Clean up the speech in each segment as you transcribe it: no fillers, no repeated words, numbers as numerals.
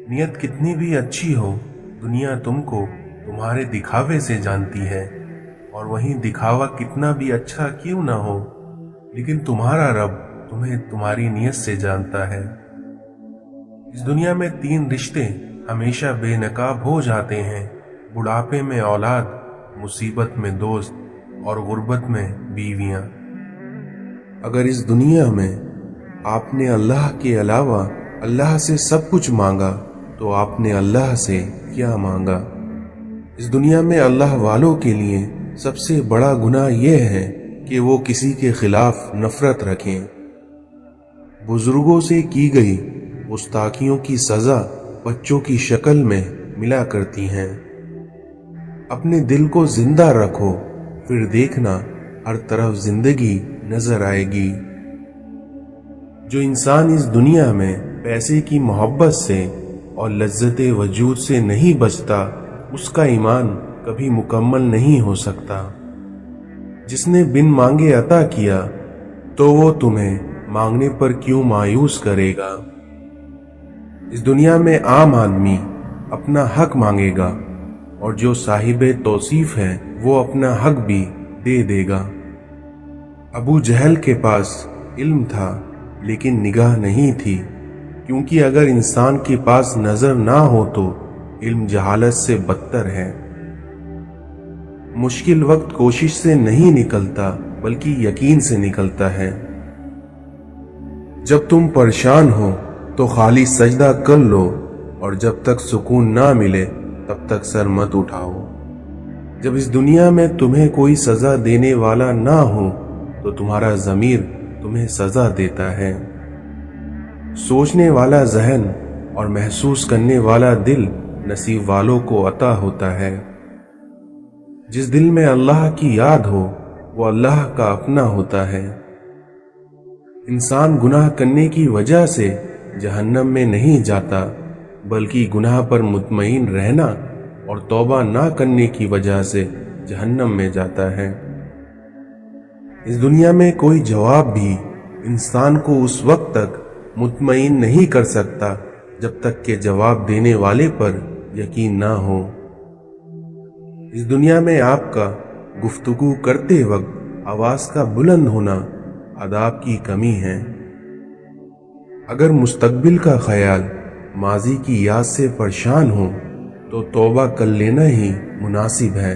नियत कितनी भी अच्छी हो, दुनिया तुमको तुम्हारे दिखावे से जानती है। और वहीं दिखावा कितना भी अच्छा क्यों ना हो, लेकिन तुम्हारा रब तुम्हें तुम्हारी नियत से जानता है। इस दुनिया में 3 रिश्ते हमेशा बेनकाब हो जाते हैं: बुढ़ापे में औलाद, मुसीबत में दोस्त और गुर्बत में बीवियां। अगर इस दुनिया में आपने अल्लाह के अलावा अल्लाह से सब कुछ मांगा तो आपने अल्लाह से क्या मांगा? इस दुनिया में अल्लाह वालों के लिए सबसे बड़ा गुनाह यह है कि वो किसी के खिलाफ नफरत रखें। बुजुर्गों से की गई गुस्ताखियों की सजा बच्चों की शक्ल में मिला करती हैं। अपने दिल को जिंदा रखो, फिर देखना हर तरफ जिंदगी नजर आएगी। जो इंसान इस दुनिया में पैसे की मोहब्बत से और लज्जते वजूद से नहीं बचता, उसका ईमान कभी मुकम्मल नहीं हो सकता। जिसने बिन मांगे अता किया तो वो तुम्हें मांगने पर क्यों मायूस करेगा? इस दुनिया में आम आदमी अपना हक मांगेगा और जो साहिबे तौसीफ है वो अपना हक भी दे देगा। अबू जहल के पास इल्म था लेकिन निगाह नहीं थी, क्योंकि अगर इंसान के पास नजर ना हो तो इल्म जहालत से बदतर है। मुश्किल वक्त कोशिश से नहीं निकलता बल्कि यकीन से निकलता है। जब तुम परेशान हो तो खाली सजदा कर लो और जब तक सुकून ना मिले तब तक सर मत उठाओ। जब इस दुनिया में तुम्हें कोई सजा देने वाला ना हो तो तुम्हारा ज़मीर तुम्हें सजा देता है। सोचने वाला जहन और महसूस करने वाला दिल नसीब वालों को अता होता है। जिस दिल में अल्लाह की याद हो वो अल्लाह का अपना होता है। इंसान गुनाह करने की वजह से जहन्नम में नहीं जाता, बल्कि गुनाह पर मुतमईन रहना और तौबा ना करने की वजह से जहन्नम में जाता है। इस दुनिया में कोई जवाब भी इंसान को उस वक्त तक मुतमईन नहीं कर सकता जब तक कि जवाब देने वाले पर यकीन ना हो। इस दुनिया में आपका गुफ्तगू करते वक्त आवाज का बुलंद होना आदाब की कमी है। अगर मुस्तकबिल का ख्याल माजी की याद से परेशान हो तो तौबा कर लेना ही मुनासिब है।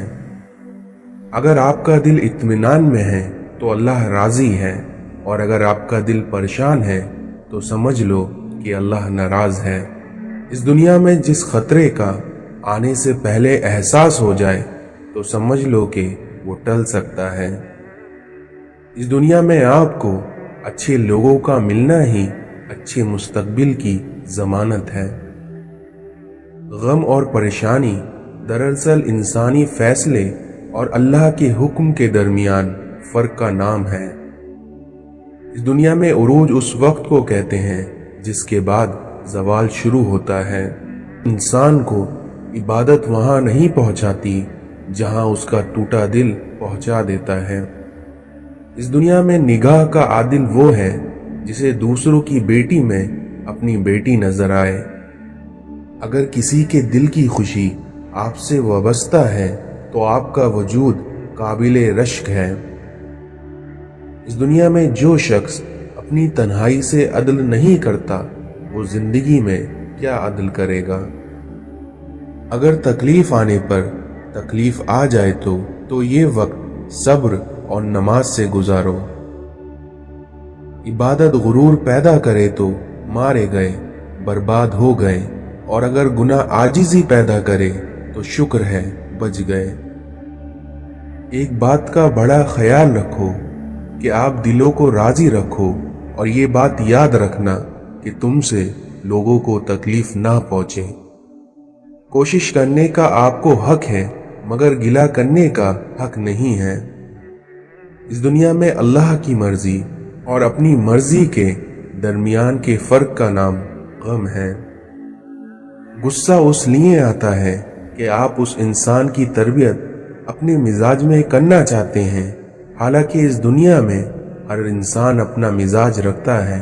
अगर आपका दिल इत्मीनान में है तो अल्लाह राजी है, और अगर आपका दिल परेशान है तो समझ लो कि अल्लाह नाराज है। इस दुनिया में जिस खतरे का आने से पहले एहसास हो जाए तो समझ लो कि वो टल सकता है। इस दुनिया में आपको अच्छे लोगों का मिलना ही अच्छे मुस्तकबिल की जमानत है। गम और परेशानी दरअसल इंसानी फैसले और अल्लाह के हुक्म के दरमियान फर्क का नाम है। इस दुनिया में उरूज उस वक्त को कहते हैं जिसके बाद ज़वाल शुरू होता है। इंसान को इबादत वहां नहीं पहुंचाती जहां उसका टूटा दिल पहुंचा देता है। इस दुनिया में निगाह का आदिल वो है जिसे दूसरों की बेटी में अपनी बेटी नजर आए। अगर किसी के दिल की खुशी आपसे वाबस्ता है तो आपका वजूद काबिले रश्क है। इस दुनिया में जो शख्स अपनी तन्हाई से अदल नहीं करता वो जिंदगी में क्या अदल करेगा? अगर तकलीफ आने पर तकलीफ आ जाए तो ये वक्त सब्र और नमाज से गुजारो। इबादत गुरूर पैदा करे तो मारे गए, बर्बाद हो गए, और अगर गुनाह आजिज़ी पैदा करे तो शुक्र है बच गए। एक बात का बड़ा ख्याल रखो कि आप दिलों को राजी रखो, और ये बात याद रखना कि तुमसे लोगों को तकलीफ ना पहुंचे। कोशिश करने का आपको हक है, मगर गिला करने का हक नहीं है। इस दुनिया में अल्लाह की मर्जी और अपनी मर्जी के दरमियान के फर्क का नाम गम है। गुस्सा उस लिए आता है कि आप उस इंसान की तरबियत अपने मिजाज में करना चाहते हैं, हालांकि इस दुनिया में हर इंसान अपना मिजाज रखता है।